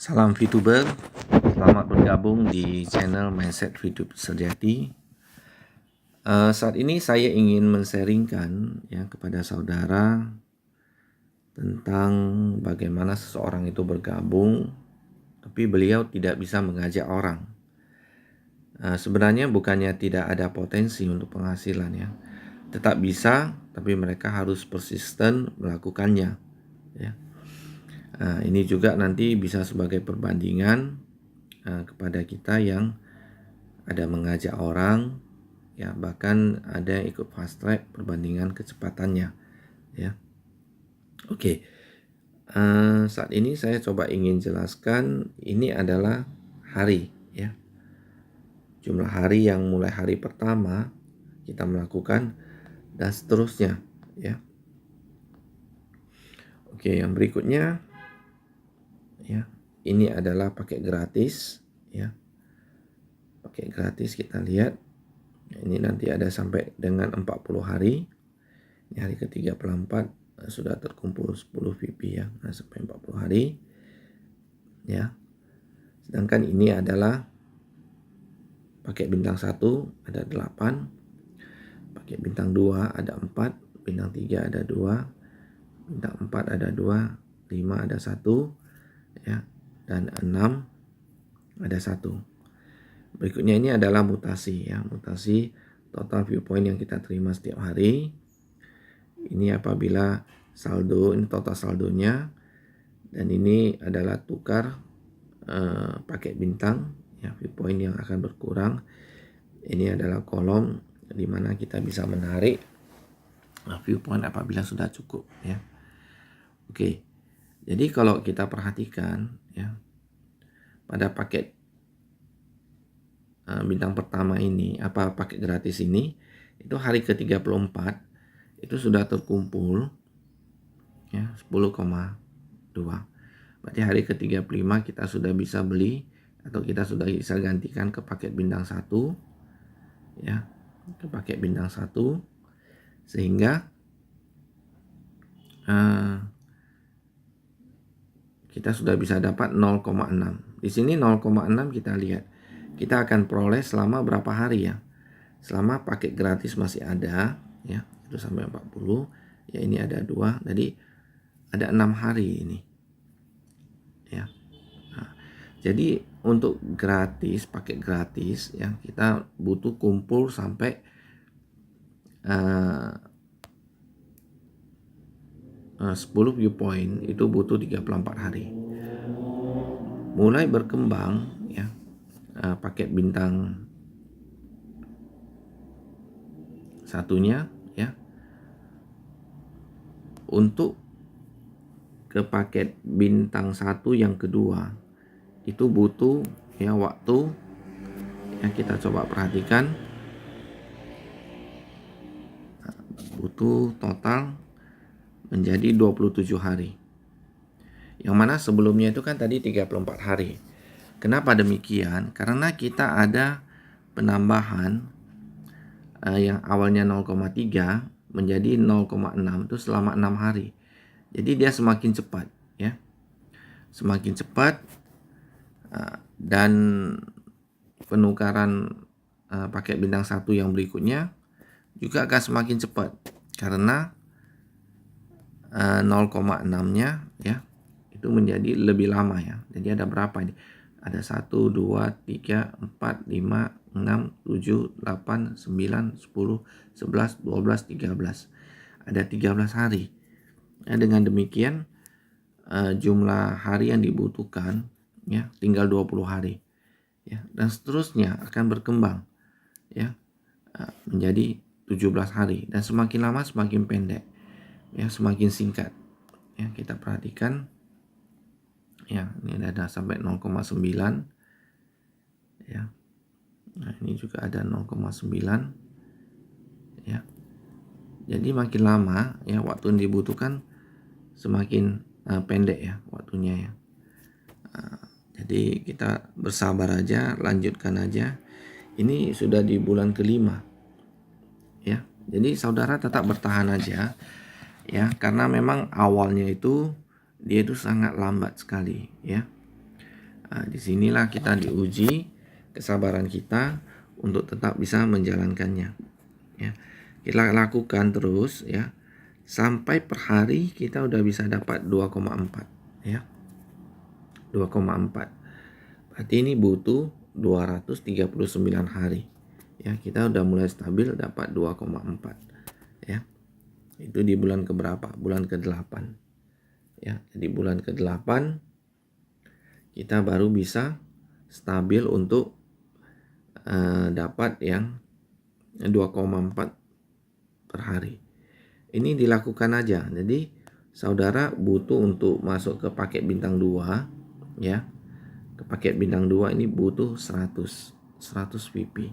Salam VTuber, selamat bergabung di channel Mindset VTube Sejati. Saat ini saya ingin men-sharingkan ya kepada saudara tentang bagaimana seseorang itu bergabung, tapi beliau tidak bisa mengajak orang. Sebenarnya bukannya tidak ada potensi untuk penghasilan ya, tetap bisa, tapi mereka harus persisten melakukannya. Ya. Ini juga nanti bisa sebagai perbandingan kepada kita yang ada mengajak orang, ya bahkan ada yang ikut fast track perbandingan kecepatannya, ya. Oke, saat ini saya coba ingin jelaskan ini adalah hari, ya. Jumlah hari yang mulai hari pertama kita melakukan dan seterusnya, ya. Oke, yang berikutnya, ya, ini adalah paket gratis, ya. Paket gratis kita lihat. Ini nanti ada sampai dengan 40 hari. Ini hari ke-34 sudah terkumpul 10 VP ya. Nah, sampai 40 hari. Ya. Sedangkan ini adalah paket bintang 1 ada 8. Paket bintang 2 ada 4, bintang 3 ada 2, bintang 4 ada 2, 5 ada 1 ya, dan 6 ada 1. Berikutnya ini adalah mutasi ya, mutasi total viewpoint yang kita terima setiap hari. Ini apabila saldo, ini total saldonya, dan ini adalah tukar paket bintang ya, viewpoint yang akan berkurang. Ini adalah kolom di mana kita bisa menarik viewpoint apabila sudah cukup ya. Oke. Jadi kalau kita perhatikan ya, pada paket bintang pertama ini, paket gratis ini, itu hari ke-34 itu sudah terkumpul ya 10,2. Berarti hari ke-35 kita sudah bisa beli atau kita sudah bisa gantikan ke paket bintang 1 ya, ke paket bintang 1, sehingga kita sudah bisa dapat 0,6. Di sini 0,6 kita lihat. Kita akan peroleh selama berapa hari ya? Selama paket gratis masih ada ya, itu sampai 40. Ya ini ada 2. Jadi ada 6 hari ini. Ya. Nah, jadi untuk gratis, paket gratis ya, kita butuh kumpul sampai 10 viewpoint itu butuh 34 hari. Mulai berkembang ya, paket bintang satunya ya, untuk ke paket bintang 1 yang kedua itu butuh ya waktu yang kita coba perhatikan, butuh total menjadi 27 hari. Yang mana sebelumnya itu kan tadi 34 hari. Kenapa demikian? Karena kita ada penambahan yang awalnya 0,3 menjadi 0,6 itu selama 6 hari. Jadi dia semakin cepat ya. Semakin cepat dan penukaran paket bintang 1 yang berikutnya juga akan semakin cepat karena 0,6-nya ya itu menjadi lebih lama ya. Jadi ada berapa ini? Ada 1, 2, 3, 4, 5, 6, 7, 8, 9, 10, 11, 12, 13. Ada 13 hari. Ya, dengan demikian jumlah hari yang dibutuhkan ya tinggal 20 hari. Ya, dan seterusnya akan berkembang ya menjadi 17 hari, dan semakin lama semakin pendek. Ya, semakin singkat. Ya, kita perhatikan ya, ini ada sampai 0,9 ya. Nah, ini juga ada 0,9 ya. Jadi makin lama ya waktu yang dibutuhkan semakin pendek ya waktunya ya. Jadi kita bersabar aja, lanjutkan aja. Ini sudah di bulan kelima ya. Jadi saudara tetap bertahan aja ya, karena memang awalnya itu dia itu sangat lambat sekali ya. Disinilah kita diuji kesabaran kita untuk tetap bisa menjalankannya. Ya, kita lakukan terus ya sampai per hari kita udah bisa dapat 2,4 ya. 2,4. Berarti ini butuh 239 hari. Ya, kita udah mulai stabil dapat 2,4 ya. Itu di bulan keberapa? Bulan ke-8. Ya, di bulan ke-8 kita baru bisa stabil untuk dapat yang 2,4 per hari. Ini dilakukan aja. Jadi saudara butuh untuk masuk ke paket bintang 2 ya. Ke paket bintang 2 ini butuh 100 VP.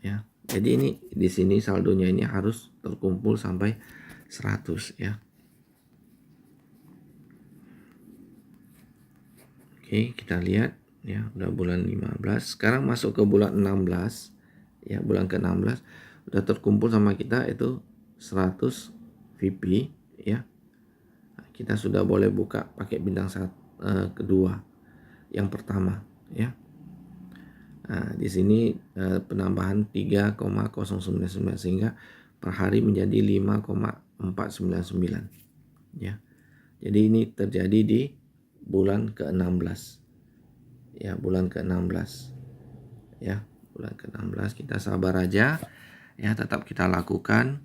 Ya. Jadi ini di sini saldonya ini harus terkumpul sampai 100 ya. Oke, kita lihat ya, udah bulan 15. Sekarang masuk ke bulan 16. Ya, bulan ke-16 udah terkumpul sama kita itu 100 VP ya. Kita sudah boleh buka pakai bintang kedua. Yang pertama ya. Di sini penambahan 3,099 sehingga per hari menjadi 5,499 ya. Jadi ini terjadi di bulan ke-16 ya, bulan ke-16 ya, bulan ke-16. Kita sabar aja ya, tetap kita lakukan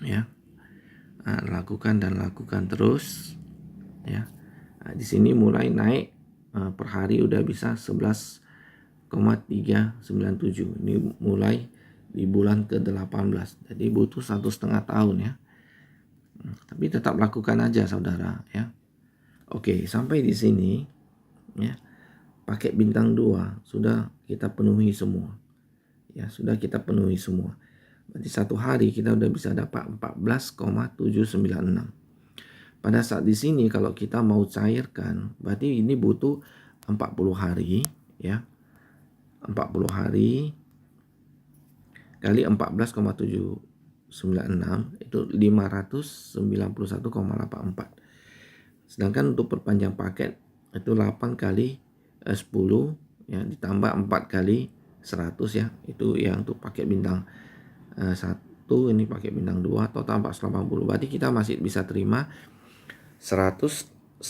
ya. Lakukan dan lakukan terus ya. Di sini mulai naik per hari udah bisa 11,397. Ini mulai di bulan ke-18. Jadi butuh 1,5 tahun ya. Tapi tetap lakukan aja saudara ya. Oke, sampai di sini ya. Paket bintang 2 sudah kita penuhi semua. Ya, sudah kita penuhi semua. Berarti satu hari kita udah bisa dapat 14,796. Pada saat di sini kalau kita mau cairkan, berarti ini butuh 40 hari ya. 40 hari kali 14,796 itu 591,84. Sedangkan untuk perpanjang paket itu 8 kali 10 ya, ditambah 4 kali 100 ya. Itu yang untuk paket bintang 1, ini paket bintang 2 total 480. Berarti kita masih bisa terima 111,84.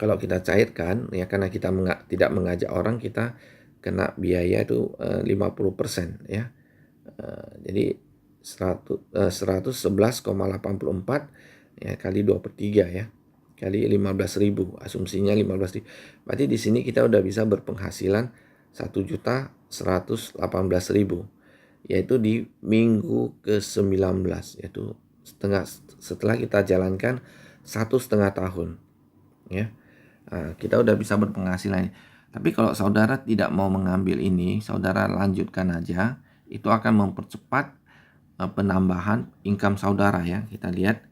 Kalau kita cairkan ya, karena kita tidak mengajak orang, kita kena biaya itu 50% ya. Jadi 111,84 ya kali 2/3 ya. Kali 15.000, asumsinya 15.000. Berarti di sini kita udah bisa berpenghasilan 1.118.000, yaitu di minggu ke-19, yaitu setelah kita jalankan 1,5 tahun ya. Kita udah bisa berpenghasilan. Tapi kalau saudara tidak mau mengambil ini, saudara lanjutkan aja, itu akan mempercepat penambahan income saudara ya. Kita lihat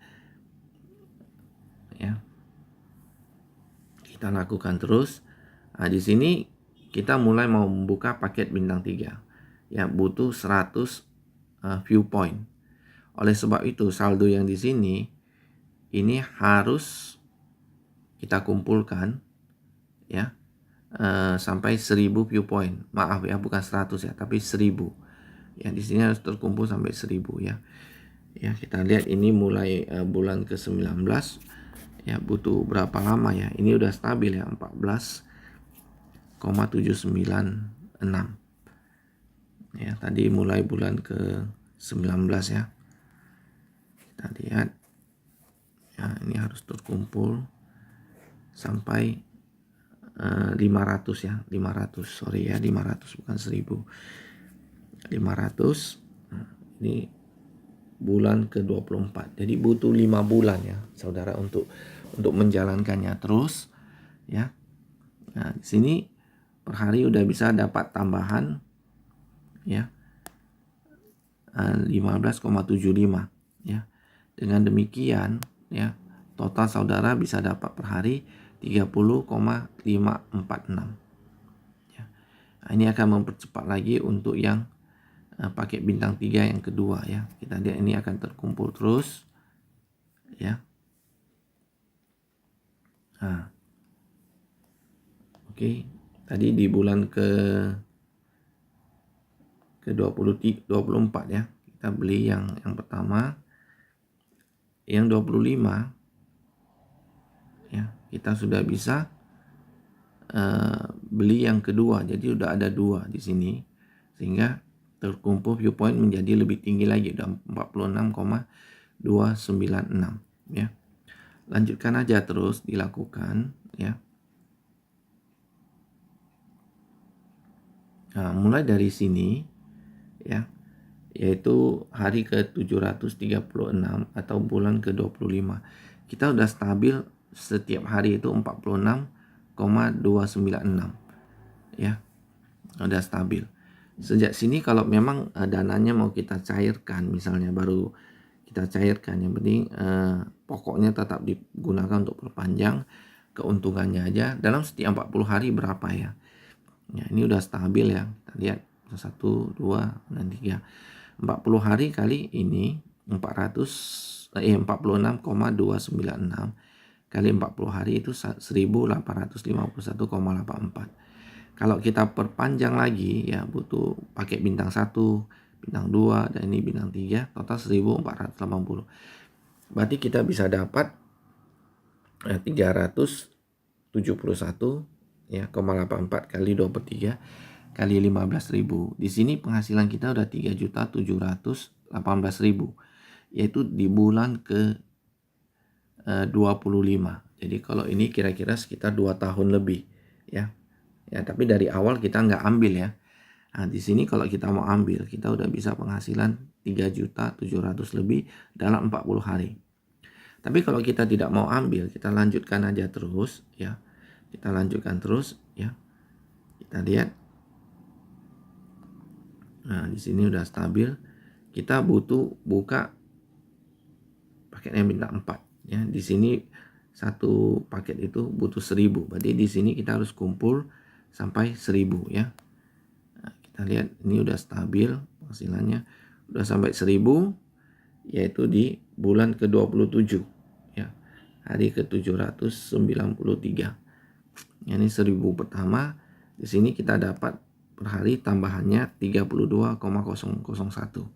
ya. Kita lakukan terus. Di sini kita mulai mau membuka paket bintang 3. Ya, butuh 100 viewpoint. Oleh sebab itu saldo yang di sini ini harus kita kumpulkan ya sampai 1000 viewpoint. Maaf ya, bukan 100 ya, tapi 1000. Ya, di sini harus terkumpul sampai 1000 ya. Ya, kita lihat ini mulai bulan ke-19 ya, butuh berapa lama ya? Ini udah stabil ya, 14,796. Ya, tadi mulai bulan ke-19 ya. Kita lihat ya, ini harus terkumpul sampai 500 ya, 500, sorry ya, 500 bukan 1000. 500. Ini bulan ke-24. Jadi butuh 5 bulan ya, saudara, untuk menjalankannya terus ya. Nah, di sini per hari udah bisa dapat tambahan ya 15,75 ya. Dengan demikian ya, total saudara bisa dapat per hari 30,546 ya. Nah, ini akan mempercepat lagi untuk yang paket bintang 3 yang kedua ya. Kita lihat ini akan terkumpul terus ya. Nah, oke. Tadi di bulan ke 24 ya. Kita beli yang pertama. Yang 25 ya, kita sudah bisa beli yang kedua. Jadi udah ada 2 di sini. Sehingga terkumpul viewpoint menjadi lebih tinggi lagi, udah 46,296 ya. Lanjutkan aja terus dilakukan ya. Nah, mulai dari sini ya, yaitu hari ke-736 atau bulan ke-25. Kita udah stabil setiap hari itu 46,296 ya. Udah stabil. Sejak sini kalau memang dananya mau kita cairkan, misalnya baru kita cairkan, yang penting pokoknya tetap digunakan untuk perpanjang, keuntungannya aja dalam setiap 40 hari berapa ya. Ya, ini udah stabil ya. Kita lihat 1, 2, dan 3. 40 hari kali ini 46,296 kali 40 hari itu 1851,84. Kalau kita perpanjang lagi ya butuh pakai bintang 1, bintang 2, dan ini bintang 3, total 1480. Berarti kita bisa dapat 371 ya, 0,84 kali 2/3 kali 15.000. Di sini penghasilan kita udah 3.718.000, yaitu di bulan ke 25. Jadi kalau ini kira-kira sekitar 2 tahun lebih ya. Ya, tapi dari awal kita nggak ambil ya. Nah, di sini kalau kita mau ambil, kita udah bisa penghasilan 3.700 lebih dalam 40 hari. Tapi kalau kita tidak mau ambil, kita lanjutkan aja terus ya. Kita lanjutkan terus ya. Kita lihat. Nah, di sini udah stabil. Kita butuh buka paket yang bintang 4 ya. Di sini satu paket itu butuh 1.000. Berarti di sini kita harus kumpul sampai 1.000 ya. Nah, kita lihat ini udah stabil penghasilannya, udah sampai 1.000, yaitu di bulan ke-27 ya. Hari ke-793. Ini 1.000 pertama. Di sini kita dapat per hari tambahannya 32,001.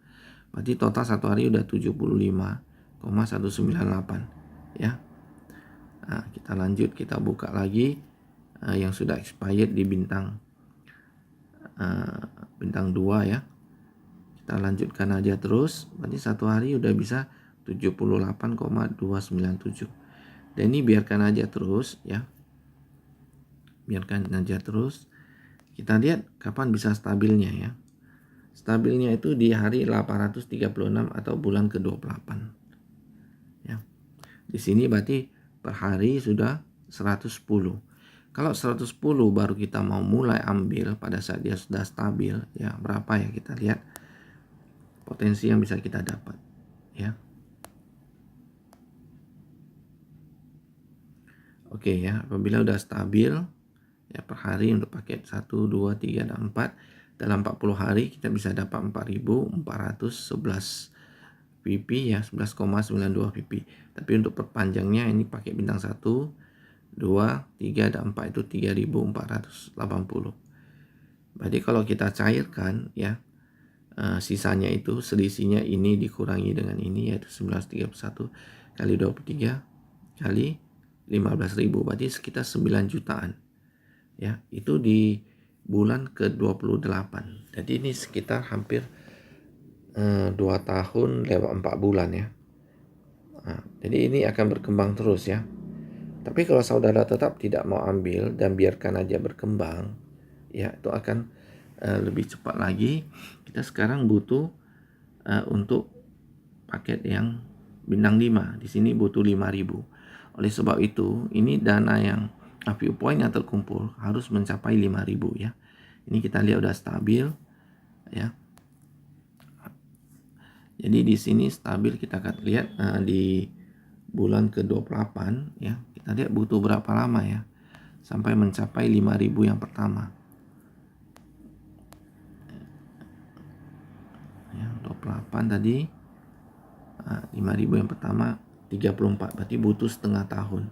Berarti total satu hari udah 75,198 ya. Nah, kita lanjut, kita buka lagi yang sudah expired di bintang 2 ya. Kita lanjutkan aja terus. Berarti satu hari udah bisa 78,297. Dan ini biarkan aja terus ya. Biarkan aja terus. Kita lihat kapan bisa stabilnya ya. Stabilnya itu di hari 836 atau bulan ke-28. Ya. Di sini berarti per hari sudah 110. Kalau 110 baru kita mau mulai ambil pada saat dia sudah stabil ya, berapa ya, kita lihat potensi yang bisa kita dapat ya. Oke ya, apabila udah stabil ya per hari untuk paket 1, 2, 3, dan 4, dalam 40 hari kita bisa dapat 4.411 PP ya, 11,92 PP. Tapi untuk perpanjangnya ini pakai bintang 1, 2, 3, dan 4 itu 3.480. Berarti kalau kita cairkan ya, sisanya itu selisihnya ini dikurangi dengan ini, yaitu 1931 kali 23 kali 15.000, berarti sekitar 9 jutaan ya. Itu di bulan ke-28. Jadi ini sekitar hampir 2 tahun lewat 4 bulan ya. Nah, jadi ini akan berkembang terus ya. Tapi kalau saudara tetap tidak mau ambil dan biarkan aja berkembang ya, itu akan lebih cepat lagi. Kita sekarang butuh untuk paket yang bintang 5. Di sini butuh 5.000. Oleh sebab itu, ini dana yang viewpoint yang terkumpul harus mencapai 5.000 ya. Ini kita lihat udah stabil ya. Jadi di sini stabil, kita akan lihat di bulan ke-28 ya. Kita lihat butuh berapa lama ya sampai mencapai 5.000 yang pertama. Ya, 28 tadi. 5.000 yang pertama 34, berarti butuh setengah tahun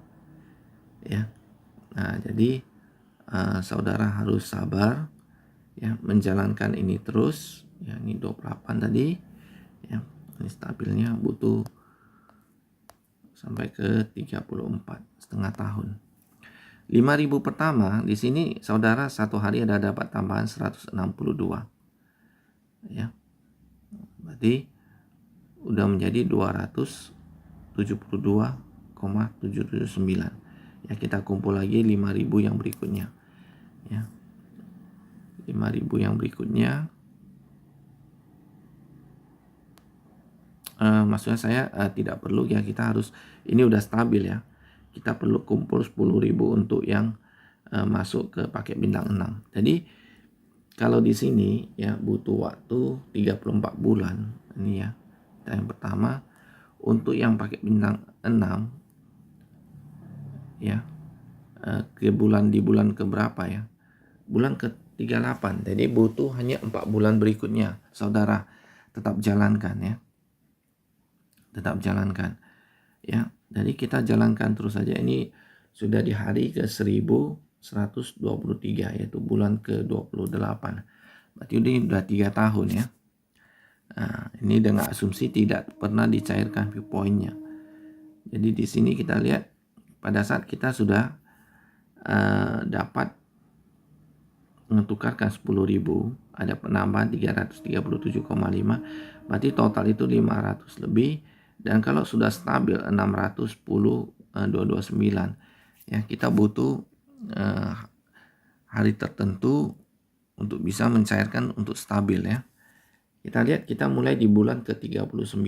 ya. Nah, jadi saudara harus sabar ya, menjalankan ini terus ya. Ini 28 tadi ya, ini stabilnya butuh sampai ke 34 setengah tahun. 5.000 pertama di sini saudara satu hari ada dapat tambahan 162 ya, berarti udah menjadi 272,779 ya. Kita kumpul lagi 5.000 yang berikutnya ya. 5.000 yang berikutnya, maksudnya saya tidak perlu ya, kita harus, ini udah stabil ya, kita perlu kumpul 10.000 untuk yang masuk ke paket bintang 6. Jadi kalau di sini ya butuh waktu 34 bulan ini ya. Yang pertama untuk yang paket bintang 6 ya, ke bulan, di bulan keberapa ya? Bulan ke-38. Jadi butuh hanya 4 bulan berikutnya. Saudara tetap jalankan ya. Tetap jalankan ya. Jadi kita jalankan terus saja. Ini sudah di hari ke 1123 yaitu bulan ke-28. Berarti udah 3 tahun ya. Nah, ini dengan asumsi tidak pernah dicairkan viewpoint-nya. Jadi di sini kita lihat pada saat kita sudah dapat mentukarkan 10.000, ada penambahan 337,5, berarti total itu 500 lebih. Dan kalau sudah stabil 610,229 ya, kita butuh hari tertentu untuk bisa mencairkan untuk stabil ya. Kita lihat kita mulai di bulan ke-39.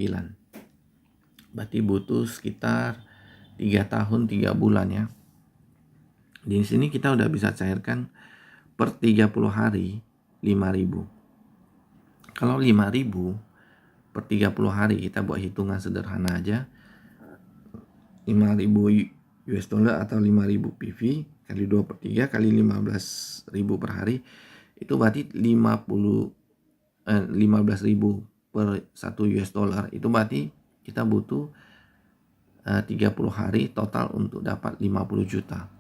Berarti butuh sekitar 3 tahun 3 bulan ya. Di sini kita udah bisa cairkan per 30 hari 5.000. Kalau 5.000 per 30 hari, kita buat hitungan sederhana aja. 5.000 US dollar atau 5.000 PV kali 2 per 3 kali 15.000 per hari, itu berarti 15.000 per 1 US dollar. Itu berarti kita butuh 30 hari total untuk dapat 50 juta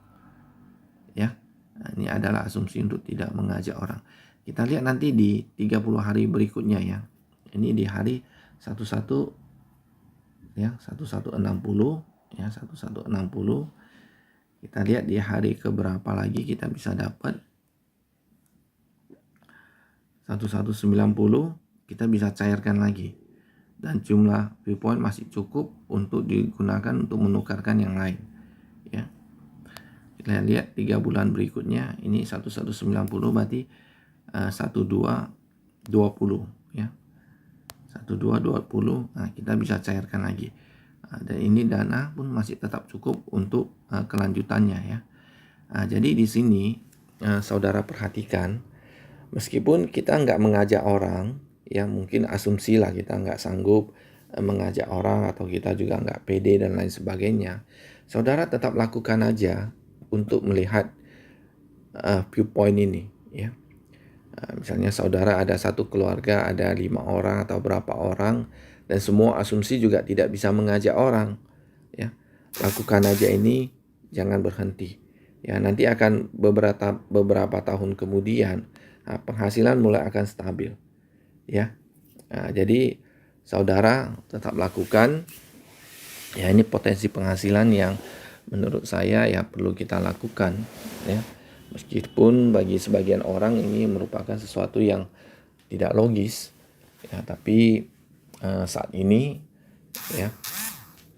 ya. Nah, ini adalah asumsi untuk tidak mengajak orang. Kita lihat nanti di 30 hari berikutnya ya. Ini di hari 11 ya, 1160 ya, 1160. Kita lihat di hari keberapa lagi kita bisa dapat 1190, kita bisa cairkan lagi. Dan jumlah viewpoint masih cukup untuk digunakan untuk menukarkan yang lain ya. Kita lihat 3 bulan berikutnya, ini 1190 berarti 1220 ya. 1220. Nah, kita bisa cairkan lagi. Dan ini dana pun masih tetap cukup untuk kelanjutannya ya. Jadi di sini saudara perhatikan, meskipun kita nggak mengajak orang ya, mungkin asumsi lah kita nggak sanggup mengajak orang atau kita juga nggak pede dan lain sebagainya, saudara tetap lakukan aja untuk melihat viewpoint ini ya. Misalnya saudara ada satu keluarga, ada 5 orang atau berapa orang, dan semua asumsi juga tidak bisa mengajak orang ya. Lakukan aja ini, jangan berhenti ya. Nanti akan beberapa tahun kemudian penghasilan mulai akan stabil ya. Jadi saudara tetap lakukan ya. Ini potensi penghasilan yang menurut saya ya perlu kita lakukan ya. Meskipun bagi sebagian orang ini merupakan sesuatu yang tidak logis ya, tapi saat ini ya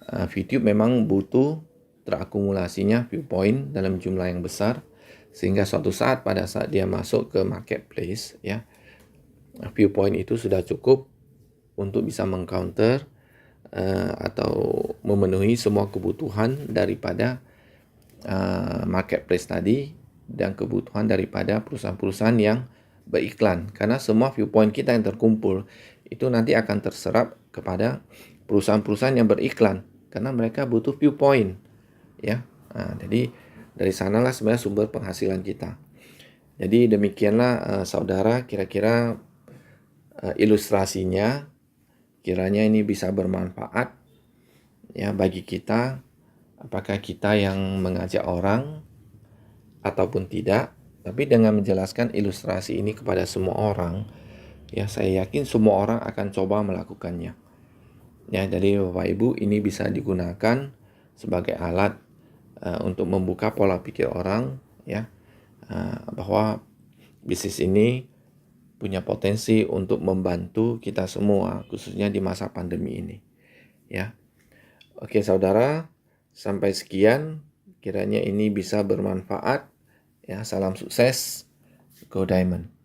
VTube memang butuh terakumulasinya viewpoint dalam jumlah yang besar, sehingga suatu saat pada saat dia masuk ke marketplace ya, viewpoint itu sudah cukup untuk bisa mengcounter atau memenuhi semua kebutuhan daripada marketplace tadi dan kebutuhan daripada perusahaan-perusahaan yang beriklan. Karena semua viewpoint kita yang terkumpul itu nanti akan terserap kepada perusahaan-perusahaan yang beriklan, karena mereka butuh viewpoint ya. Jadi dari sanalah sebenarnya sumber penghasilan kita. Jadi demikianlah saudara, kira-kira ilustrasinya, kiranya ini bisa bermanfaat ya bagi kita apakah kita yang mengajak orang ataupun tidak, tapi dengan menjelaskan ilustrasi ini kepada semua orang, ya saya yakin semua orang akan coba melakukannya. Ya, jadi Bapak Ibu, ini bisa digunakan sebagai alat untuk membuka pola pikir orang, ya, bahwa bisnis ini punya potensi untuk membantu kita semua, khususnya di masa pandemi ini. Ya, oke saudara, sampai sekian. Kiranya ini bisa bermanfaat. Ya, salam sukses. Go Diamond.